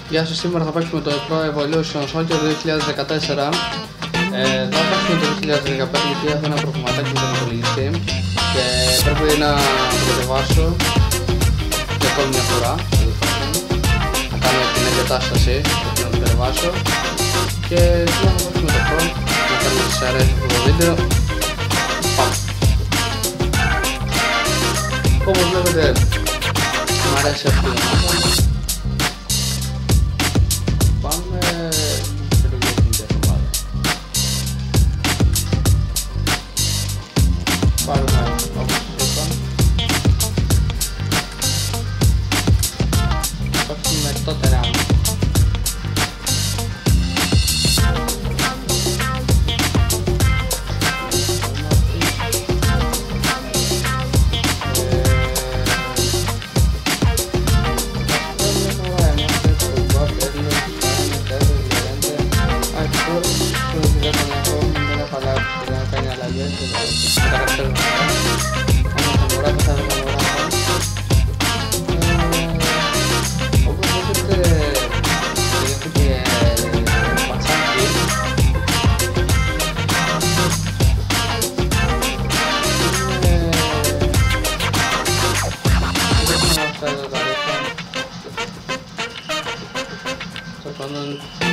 Γεια σας, σήμερα θα παίξουμε το Pro Evolution Soccer 2014. Θα παίξουμε το 2015 γιατί έχω ένα προβληματάκι με τον υπολογιστή και πρέπει να το κατεβάσω για ακόμη μια φορά. Να κάνω την εγκατάσταση και να το κατεβάσω και σήμερα θα παίξουμε το Pro. Να κάνουμε τις αρέσει αυτό το βίντεο. Πάμε! Όπως βλέπετε μου αρέσει αυτή η ομάδα. Πάμε σε λίγο στην ομάδα. Πάρουμε όπως σας είπα. Παίξουμε το τεράν.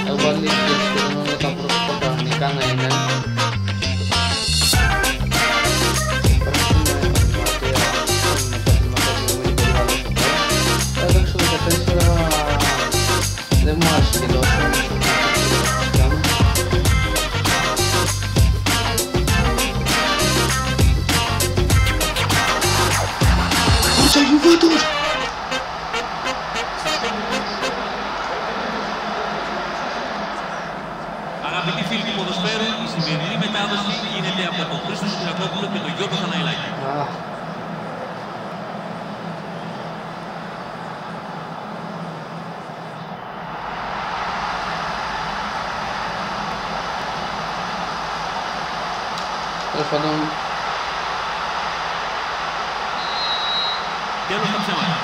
Εγώ βάλει και σχεδόν όλα τα πρόσωπα κανονικά να είναι. Εντάξει, το 14 δεν μου άρεσε και τόσο. Κοίτσα Γιουβέντους! Αγαπητοί φίλοι του ποδοσφαίρου, η σημερινή μετάδοση γίνεται από τον Χρήστο Σωτηρακόπουλο και τον Γιώργο Θαναϊλάκη. Τέλος πάντων, τέλος τα ψέματα.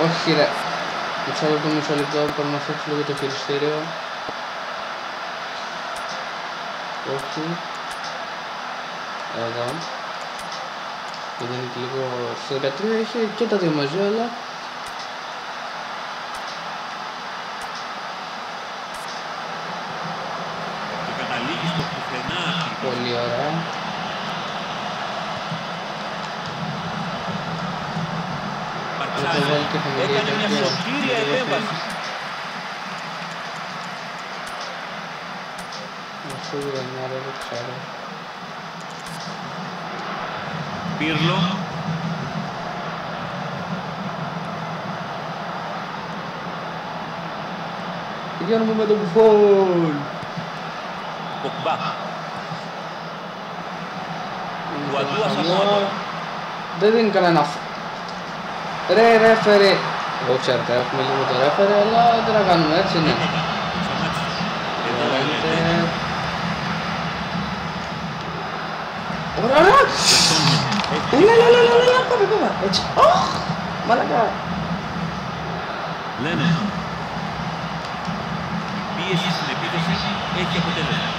όχι ρε. Μισό λεπτό, πρέπει να φτιάξω λίγο το χειριστήριο. Όχι. Εδώ. Γιατί είναι και λίγο... Στο 13 έχει και τα δύο μαζί, αλλά... Και καταλήγει στο πουθενά. Πολύ ωραία. Έκανε μια σωτήρια επέμβαση. Πύρλο. Πηγαίνουμε με τον Μπουφόν. Ποκμπά. Γουαντούα Σαμόα. Δεν δίνει κανένα. Ρε ρέφερε. Εγώ ξέρετε, έχουμε λίγο το ρέφερε, αλλά δεν θα κάνουμε, έτσι είναι. Ωραία, ωραία! Έλα, πάμε, έτσι. Μαλακά. Λένε. Η πίεση στην επίθεση έχει αποτέλεσμα.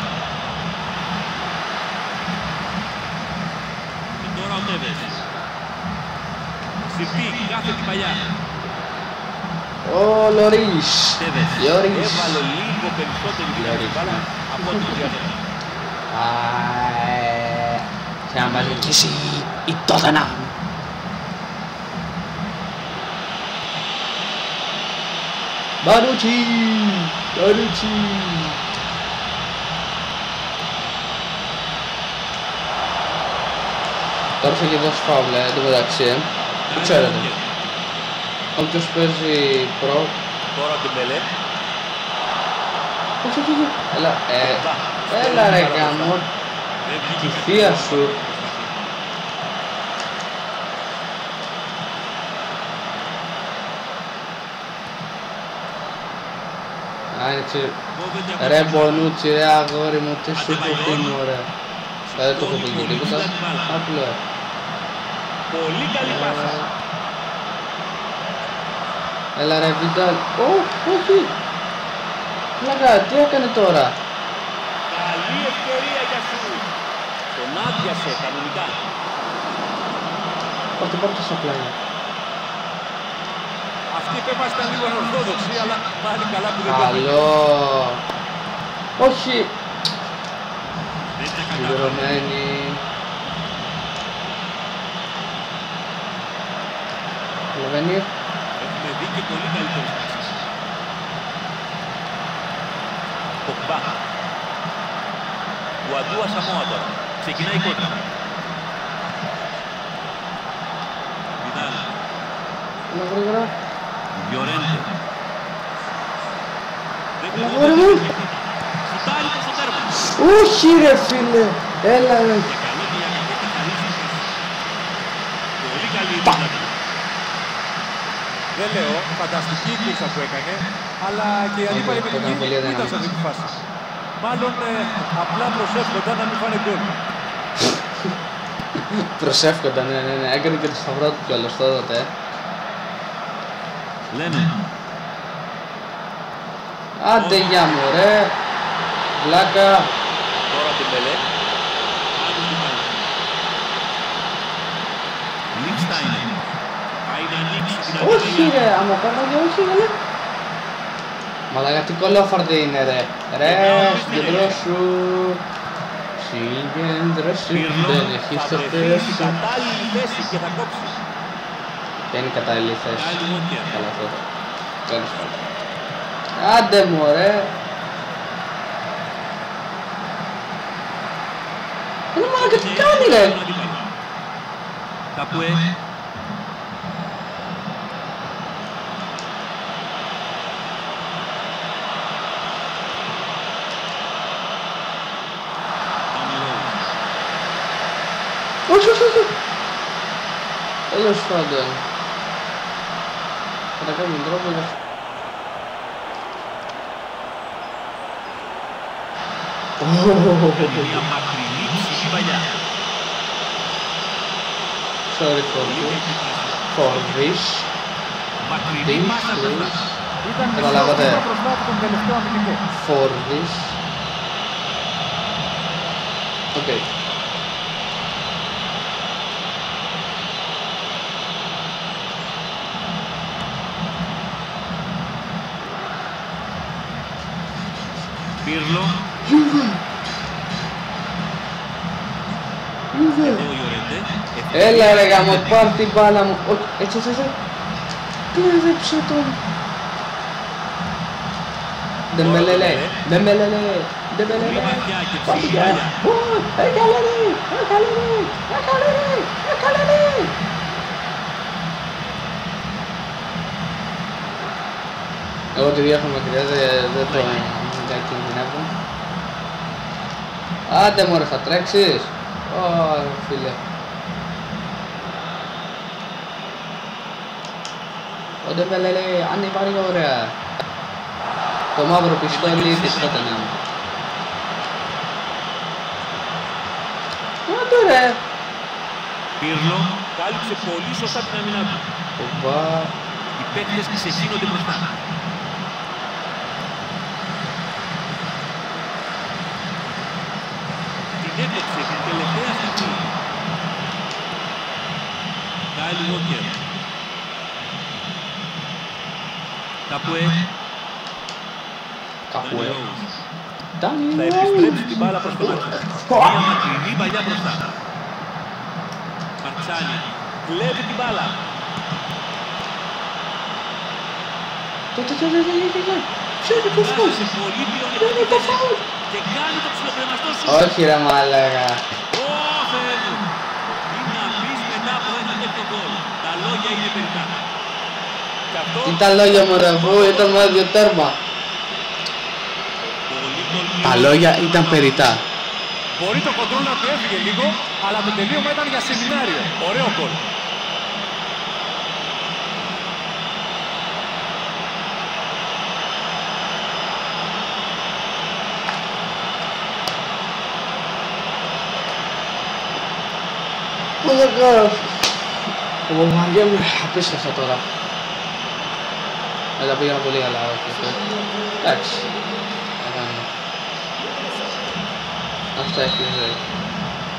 Και τώρα ο Τέβες. Συμπτή, κάθε την παλιά. Ο Λωρίς. Έβαλε λίγο περισσότερη δύναμη μπάλα από ό,τι το διάδειγμα. Θα βάλει και εσύ η Τότενα. Μπαρούτσι. Τώρα θα και δώσει φάουλα, εν τω μεταξύ. Το ξέρετε. Όποιος παίζει Pro. Τώρα την Μπελέ. Όχι. Έλα ρε γάμο. Τη θεία σου. Άνοιξε. Ρε Μπονούτσι, ρε αγόρι μου, τι σου προτείνω ρε. Δεν το έχω πει τίποτα. Απλό. Πολύ καλή πάσα. Έλα ρε Βιντάλ. Όχι. Λαγά, τι έκανε τώρα. Καλή ευκαιρία για σου. Τον άδειασε κανονικά. Πάρτε το σαπλάγια. Αυτή η επέμβαση ήταν λίγο ανορθόδοξη, αλλά πάλι καλά που δεν το Καλό. Όχι. Δεν τα κατάφερε. Πληρωμένη. Λεβένι. Έχουμε δει και πολύ καλύτερες παίξεις. Ποκμπά. Ουαντούα Σαμόα τώρα. Ξεκινάει η κόντρα. Βιντάλ. Έλα γρήγορα. Llorente. Έλα γόρι μου. Σουτάρει προς το τέρμα. Όχι ρε φίλε. Έλα ρε. Και καλό και για κακό καθαρίζει. Πολύ καλή η Βιντάλ. Δεν λέω, φανταστική η κούρσα που έκανε, αλλά και η αντίπαλη ήταν επιλογή πολύ που ήταν σε αυτή τη φάση. Μάλλον απλά προσεύχονταν να μην φάνε γκολ. Προσεύχονταν, ναι. Έκανε και το σταυρό του κιόλας τότε. Λένε. Άντε για μου ρε. Βλάκα. Τώρα την Μπελέ. Άλλη την Μπελέ. Λιχστάινεν. Πάει να ανοίξει την Όχι ρε, άμα κάνω και όχι ρε. Μαλάκα τι κολόφαρδι είναι ρε. Ρε, συγκεντρώσου. Συγκεντρώσου. Δεν έχεις το θέση. Κατάλληλη θέση και θα κόψει. Ποια είναι η κατάλληλη θέση. Άλλη Walker. Καλά τότε. Τέλος πάντων. Άντε μου ρε. Είναι μαλάκα τι κάνει ρε. Καπουέ. Όχι. Τέλος πάντων. Θα τα κάνουμε τρόπο να... Μια μακρινή ψυχή παλιά. Sorry for this. Μακρινή πάσα μπροστά. Ήταν Καταλάβατε. μισό μπροστά από τον τελευταίο αμυντικό. For this. Okay. Πύρλο. Εδώ ο Llorente. Έλα ρε γαμώ, πάρ' την μπάλα μου. Όχι, έτσι. Κλέβεψε τον. Ντεμπελελέ. Πολύ βαθιά και ψυχή παλιά. Έκαλε ρε. Εγώ τη διάφορα μακριά δεν το κινδυνεύω. Άντε μωρέ, θα τρέξεις. Ω φίλε. Ο Ντεμπελελέ, αν υπάρχει ωραία. Το μαύρο πιστόλι της Tottenham. Άντε ρε. Πύρλο. Κάλυψε πολύ σωστά την αμυνά του. Ωπα. Οι παίκτες ξεχύνονται μπροστά. Την έπαιξε την τελευταία στιγμή. Κάιλ Walker. Καπουέ. Καπουέ. Θα επιστρέψει την μπάλα προς τον άξονα. Μια μακρινή παλιά μπροστά. Παρτσάνι. Βλέπει την μπάλα. Ποιο είναι το φάουλ? Βγάζει σε πολύ Ποιο είναι το φάουλ? και κάνει το ψιλοκρεμαστό σου. Όχι ρε μαλάκα. Ω Θεέ μου. Τι να πεις μετά από ένα τέτοιο γκολ. Τα λόγια είναι περιτά. Και αυτό Τι τα λόγια μου ρε, αφού ήταν μόνο δύο τέρμα. πολύ τολμηρό. Τα λόγια ήταν περιτά. Μπορεί το κοντρόλ να του έφυγε λίγο, αλλά το τελείωμα ήταν για σεμινάριο. Ωραίο γκολ. Πού δεν κάνω. Ο Μαγκέ μου απίστευτο τώρα. Αλλά πήγαινα πολύ καλά, όχι. Εντάξει. Αυτά έχει η ζωή.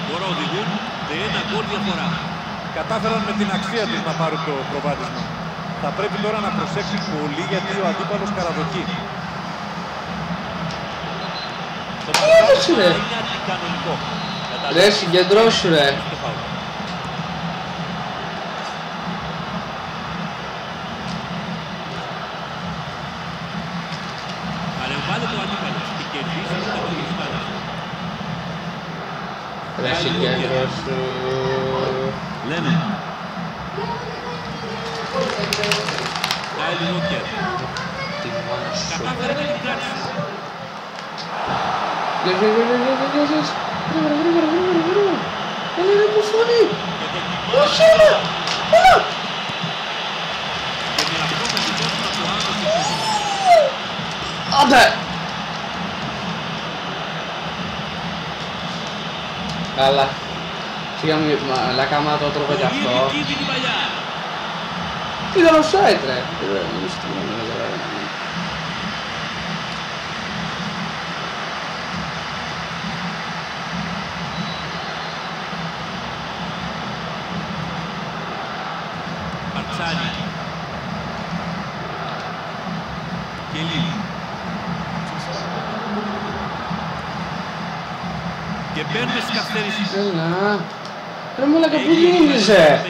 Τώρα οδηγούν με ένα γκολ διαφορά. Κατάφεραν με την αξία τους να πάρουν το προβάδισμα. Θα πρέπει τώρα να προσέξουν πολύ γιατί ο αντίπαλος καραδοκεί. Το παρακάτω είναι αντικανονικό. Ρε συγκεντρώσου ρε. Παρεμβάλλεται ο αντίπαλος και κερδίζει το αποτέλεσμα. Ρε συγκέντρωσου. Λέμε. Κάιλ Walker. Τι μάνα σου. Κατάφερε να την κράτησε. Γρήγορα. Έλα ρε Μπουφόνι. Όχι έλα. Έλα. Και με αυτό θα την δώσουν από άνω. Άντε. Καλά. Σιγά μου μαλάκα μα το τρώγω κι αυτό. Ήταν ο site ρε. Παρτσάνι. Κελί. Και μπαίνουμε στις καθυστερήσεις. Έλα. Ρε μαλάκα που γίνεσαι.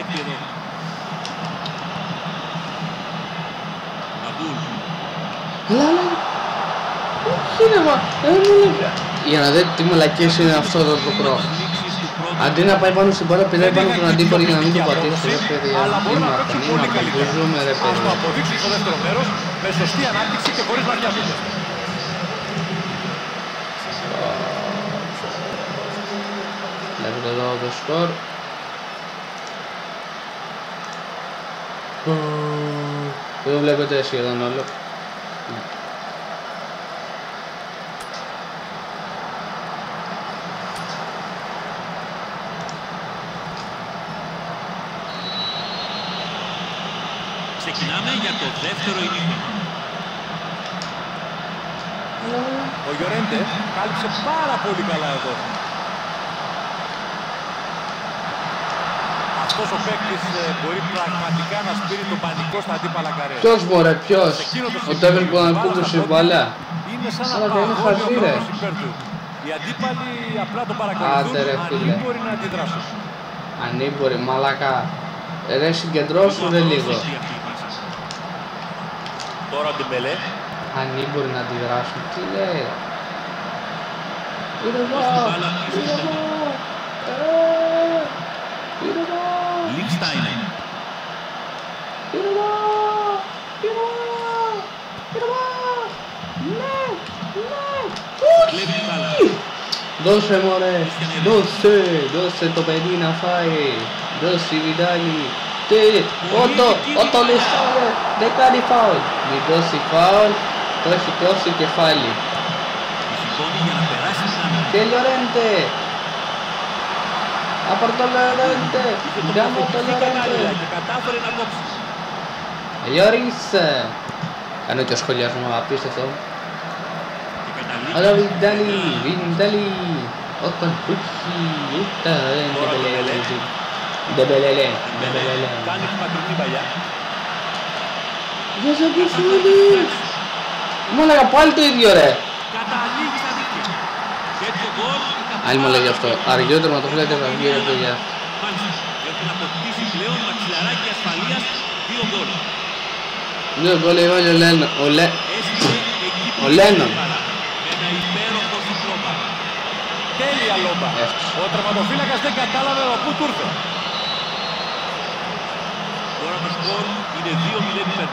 Έλα. Όχι ρε μα. Για να δείτε τι μαλακίες είναι αυτό εδώ το προ. Αντί να πάει πάνω στην μπάλα, πηδάει πάνω στον αντίπαλο για να μην το πατήσει ρε παιδιά. Είμαστε, μπουζούμε ρε Ας το παιδιά. αποδείξουν στο δεύτερο μέρος με σωστή ανάπτυξη και χωρίς να βιάζονται. Βλέπετε εδώ το σκορ. Δεν το βλέπετε σχεδόν όλο. Ξεκινάμε για το δεύτερο ημίχρονο. Ο Γιορέντε κάλυψε πάρα πολύ καλά εδώ. Αυτός ο παίκτης μπορεί πραγματικά να σπείρει τον πανικό στα αντίπαλα καρέα. Ποιος μωρέ, ποιος? Ο Τέβεν που να κούτουσε μπαλά. Είναι σαν Αλλά να δεν είναι παγώνει ο χαζί, ρε. χρόνος υπέρ του. Οι αντίπαλοι απλά το παρακολουθούν, Άντε, ρε, αν φίλε. δεν μπορεί να αντιδράσουν. Ανήμποροι, μαλάκα. Ρε συγκεντρώσου ρε λίγο. Τώρα ο Ντεμπελέ. Ανήμποροι να αντιδράσουν. Τι λέει. Είναι εδώ. Είναι εδώ. Είναι εδώ. Λιχστάινεν. Είναι εδώ. Είναι εδώ. Είναι εδώ. Ναι. Κλέβει την μπάλα. Δώσε μωρέ. Δώσε το παιδί να φάει. Δώσε Βιδάλη. Τι. Ότο Λεσσάρε. Δεν κάνει φάουλ. Μην δώσει φάουλ. Το έχει κλώσει κεφάλι. Σηκώνει για να περάσει την άμυνα. Και Λιορέντε. Απαρ το Λιορέντε. Γκάμο το Λιορέντε. Και κατάφερε να κόψει. Λιωρίς. Κάνω και σχολιασμό απίστευτο. Και καταλήγει. Αλλά Βιδάλη. Όταν πούχει. Ούτε Ντεμπελέλε. Κάνει την μακρινή παλιά. Για σε κουφούλη. Μου έλεγα πάλι το ίδιο ρε. Καταλήγει στα δίκτυα. Τέτοιο γκολ. Άλλη μου λέγει αυτό. Αργιότερο να το φύλατε θα βγει ρε παιδιά. Μάλιστα. Έχουν αποκτήσει πλέον μαξιλαράκι ασφαλείας 2 γκολ. Δύο γκολ έβαλε Έστειλε εκεί που ο Λένον. με ένα υπέροχο συντρόμα. Τέλεια λόμπα. Ο τερματοφύλακας δεν κατάλαβε από πού του ήρθε. Τώρα το σκορ είναι 2-0 υπέρ.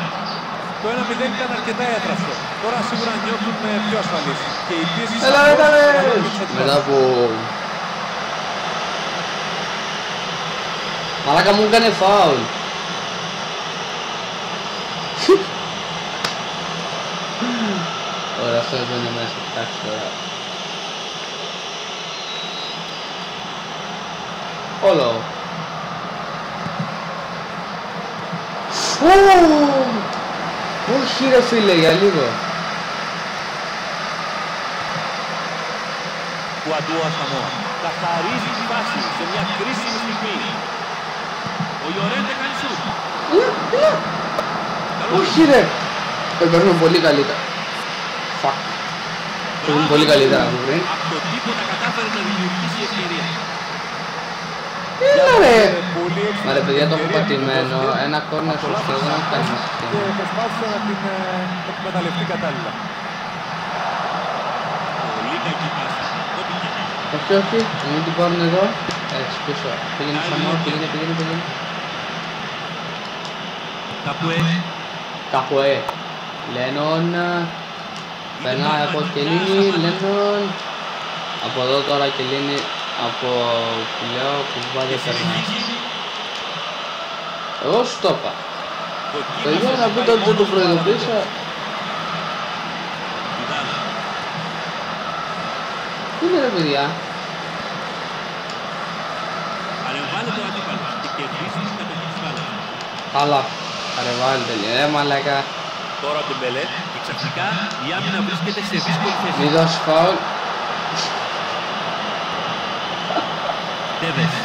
Το 1-0 ήταν αρκετά έθραυστο. Τώρα σίγουρα νιώθουν πιο ασφαλείς. Και η πίεση Έλα σαφώς ρε. μεγαλώνει τους αντιπάλους. Μετά από... Μαλάκα μου έκανε φάουλ. Ωραία, αυτό δεν είναι μέσα. Εντάξει τώρα. Όλο. Όχι ρε φίλε, για λίγο. Κουαντούα Σαμόα. Καθαρίζει τη βάση σε μια κρίσιμη στιγμή. Ο Ιωρέντε κάνει σουτ. Όχι ρε. Παίρνουμε πολύ καλύτερα. Fuck. Παίρνουμε πολύ καλύτερα από πριν. Από το τίποτα κατάφερε να δημιουργήσει ευκαιρία. Έλα ρε. Πολύ έξυπνη Μα ρε παιδιά, το έχω ευκαιρία πατημένο. του Ένα κόρνερ στο σχεδόν δεν έχει κάνει μας και προσπάθησε να την εκμεταλλευτεί κατάλληλα. Πολύ κακή πάση. Κόπηκε. Όχι, όχι, μην την πάρουν εδώ. Έτσι πίσω. Πήγαινε Σαμόα, πήγαινε. Καπουέ. Λένον. Περνάει από Κελίνη, Λένον. Από εδώ τώρα Κελίνη. Από Πιλιάο που δεν περνάει. Εγώ σου το είπα. Παιδιά να πείτε ότι δεν το προειδοποίησα. Τι είναι ρε παιδιά. Ανεβάλλει τον αντίπαλο και κερδίζει την κατοχή της μπάλας. Αλλά, αρεβάλλει τελείω, μαλάκα. Τώρα ο Ντεμπελέ και ξαφνικά η άμυνα βρίσκεται σε δύσκολη θέση. Μη δώσει φάουλ. Τέβες.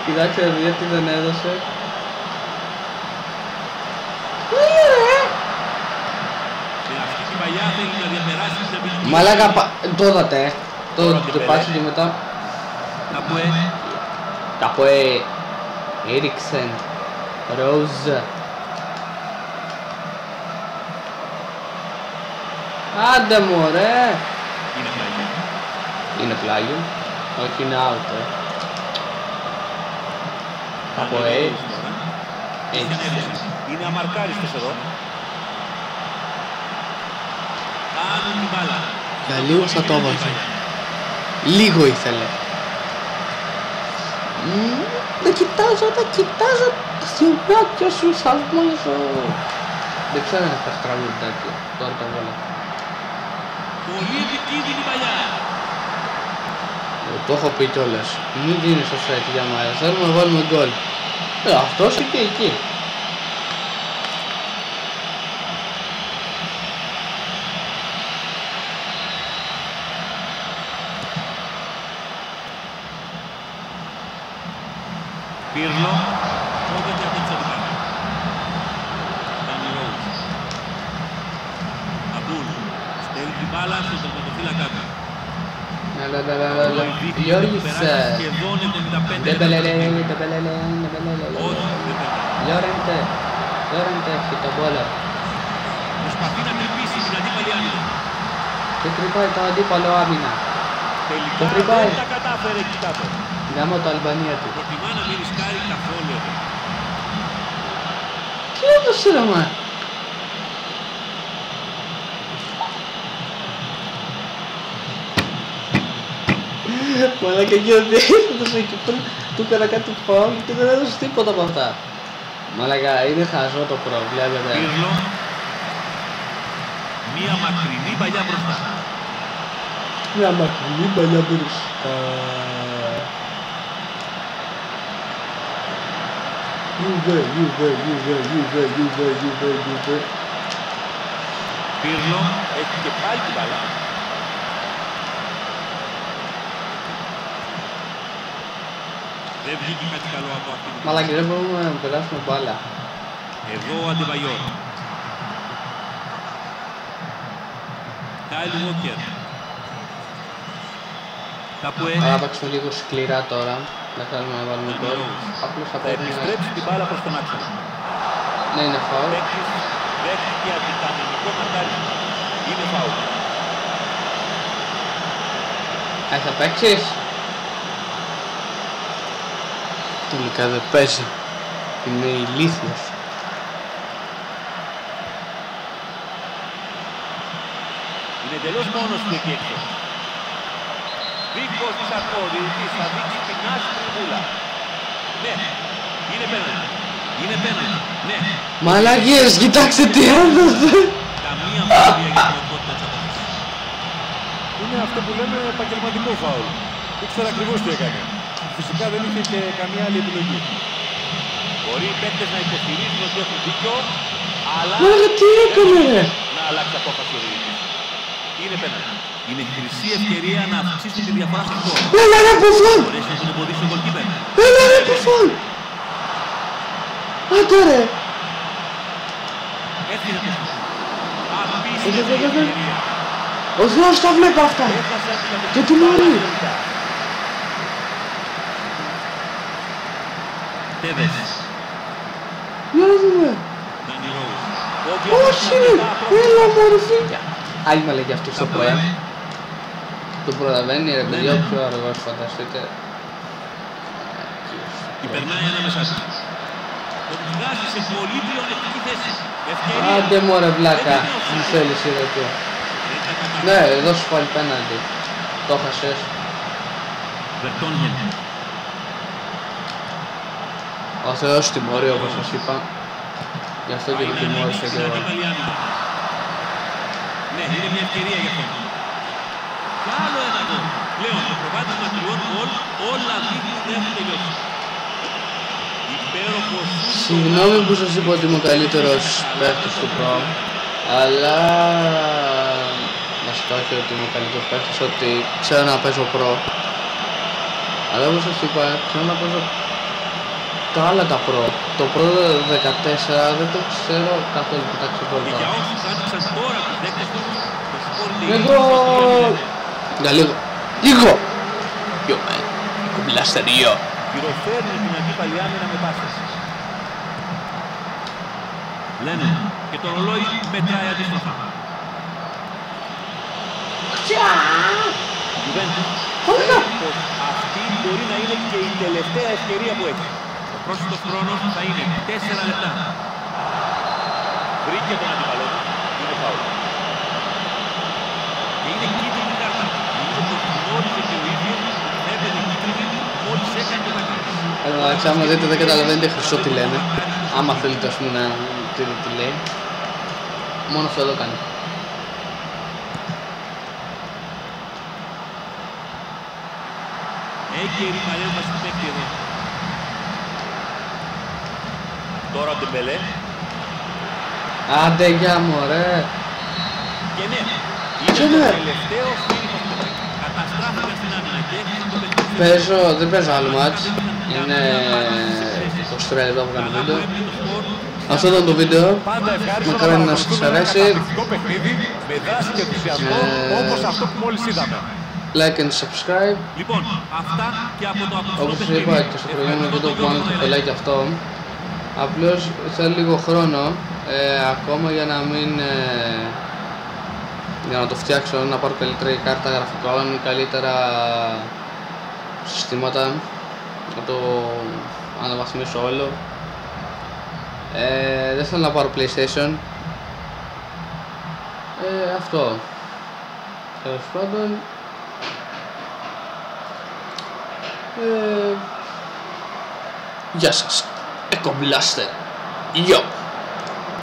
Κοιτάξτε ρε τι δεν έδωσε. Με αυτή την παλιά θέλει να διαπεράσει την αμυντική. Μαλάκα, το είδατε. Το πάτσε και μετά. Καπουέ. Έριξεν. Ρόζ. Άντε μωρέ. Είναι πλάγιο. Είναι πλάγιο. Όχι είναι out. Καπουέ. Έτσι. Είναι αμαρκάριστος εδώ. Κάνουν την μπάλα. Για λίγο θα το έβαζε. Λίγο ήθελε. Τα κοιτάζω. Τα σιωπάκια σου θαυμάζω. Δεν ξέρω αν θα στραβούν τέτοιο. Τώρα το βάλω. Πολύ επικίνδυνη παλιά. Το έχω πει κιόλας. Μην δίνεις το set για μας. Θέλουμε να βάλουμε γκολ. Αυτός και εκεί. Πύρλο. Κόβεται από τις αντιπάλες. Κάνει Ρόουζ. Αμπούλ. Στέλνει την μπάλα στον τερματοφύλακα του. Γιώργης. Σχεδόν 75. Ντεμπελελέ. Όχι, δεν περνάει. Λόρεντε έχει το μπόλο. Προσπαθεί να τρυπήσει την αντίπαλη άμυνα. Και τρυπάει το αντίπαλο άμυνα. Τελικά Το τρυπάει. δεν τα κατάφερε εκεί κάτω. Γάμω το Αλβανία του. Προτιμά να μην ρισκάρει καθόλου εδώ. Τι έδωσε ρε μα. Μαλάκα και ο Διεύθυντος εκεί πριν του έκανα κάτι φάουλ και δεν έδωσε τίποτα από αυτά. Μαλάκα είναι χαζό το προ, βλέπετε. Πύρλο. Μία μακρινή παλιά μπροστά. Μια μακρινή παλιά μπροστά. Γιουβέ. Πύρλο έχει και πάλι την μπάλα. Δεν βγήκε κάτι καλό από αυτή την Μαλάκα δεν μπορούμε να περάσουμε μπάλα. Εδώ ο Αντεβαγιόρ. Κάιλ Walker. Θα παίξουμε λίγο σκληρά τώρα. Δεν θέλουμε να βάλουμε γκολ. Απλώς θα Θα πρέπει να... επιστρέψει την μπάλα προς τον άξονα. Ναι, είναι φάουλ. Παίκτης δέχτηκε αντικανονικό μαρτάρισμα. Είναι φάουλ. Θα παίξεις. Τελικά δεν παίζει. Είναι ηλίθιος. Είναι εντελώς μόνος του εκεί έξω. Βίκος Τσακώδη, θα δείξει την άσπρη βούλα. Ναι, είναι πέναντι. Είναι πέναντι, ναι. Μαλαγίες, κοιτάξτε τι έδωσε. Καμία αμφιβολία για την οτότητα της απόφασης. Είναι αυτό που λέμε επαγγελματικό φάουλ. Ήξερα ακριβώς τι έκανε. Φυσικά δεν είχε και καμία άλλη επιλογή. Μπορεί οι παίκτες να υποστηρίζουν ότι έχουν δίκιο, Αλλά Μάγα τι έκανε ρε! να αλλάξει απόφαση ο διαιτητής. Είναι πέναλτι. Είναι χρυσή ευκαιρία να αυξήσουν τη διαφορά στο σκορ. Έλα ρε Μπουφόν! Μπορέσει να τον εμποδίσει ο γκολκίπερ. Έλα ρε Μπουφόν! Άντε ρε! Έφυγε το σκορ. Απίστευτη ευκαιρία. Ο Θεός τα βλέπει αυτά! Έχασε την Και τιμωρεί! Τέβες. Για να δούμε! Ντάνι Ρόουζ. Όχι ρε! Έλα μορφή! Άλλη μα λέγει αυτό στο πρωί. Το προλαβαίνει ρε παιδιά, πιο αργός φανταστείτε. Υπερνάει ανάμεσά του. Τον βγάζει σε πολύ πλεονεκτική θέση. Ευκαιρία. Άντε μωρέ βλάκα, μου θέλεις είδε του. Ναι, εδώ σου πάλι πέναντι. Το χασες. Βερτόνγεν. Ο Θεός τιμωρεί όπως σας είπα. Γι' αυτό και το τιμώρησα και εγώ. Ναι, είναι μια ευκαιρία για αυτόν. Κι άλλο ένα γκολ. Πλέον το προβάδισμα τριών γκολ όλα δείχνουν ότι έχουν τελειώσει. Υπέροχος. Συγγνώμη που σας είπα ότι είμαι ο καλύτερος παίκτης του Pro, αλλά βασικά όχι ότι είμαι ο καλύτερος παίκτης, ότι ξέρω να παίζω Pro. Αλλά όπως σας είπα, ξέρω να παίζω τα άλλα τα Pro. Το Pro 14 δεν το ξέρω καθόλου, κοιτάξτε το Και για όσους άντυξαν τώρα τους δέκτες τους, το σκορ είναι Λίγο! Για λίγο! Λίγο! Yo man, κουμπλαστερίο! γυροφέρνει την αντίπαλη άμυνα με πάσες. Λένε και το ρολόι μετράει αντίστροφα. Juventus. Πως αυτή μπορεί να είναι και η τελευταία ευκαιρία που έχει. Ο πρόσθετος χρόνος θα είναι 4 λεπτά. Βρήκε τον αντίπαλο του. Είναι φάουλ. Και είναι κίτρινη κάρτα. Νομίζω πως γνώριζε και ο ίδιος ότι έπαιρνε κίτρινη μόλις έκανε το τακτήρι. Εντάξει, άμα δεν καταλαβαίνετε χρυσό τι λένε, άμα θέλετε ας πούμε να δείτε τι λέει, μόνο αυτό εδώ κάνει. Έγκαιρη παρέμβαση του παίκτη εδώ. Τώρα ο Ντεμπελέ. Άντε για μωρέ! Και ναι, Και είναι ναι. το τελευταίο φίλο του παίκτη. Καταστράφηκαν στην άμυνα και έχασαν το παιχνίδι. Δεν παίζω άλλο μάτς, είναι 23 λεπτά που κάνω βίντεο. Αυτό ήταν το βίντεο, Πάντα ευχάριστο μακάρι να σας αρέσει. Καταπληκτικό παιχνίδι με δράση και ενθουσιασμό όπως αυτό που μόλις είδαμε. Like and subscribe. Λοιπόν, αυτά και από το απόψινό Όπως παιχνίδι. είπα και στο προηγούμενο βίντεο που κάνω το πελάκι αυτό, απλώς θέλει λίγο χρόνο ακόμα για να μην για να το φτιάξω, να πάρω καλύτερη κάρτα γραφικών, καλύτερα συστήματα, να το αναβαθμίσω όλο. Δεν θέλω να πάρω PlayStation. Αυτό. Τέλος πάντων. Γεια σας. Εκομπλάστε. Γεια.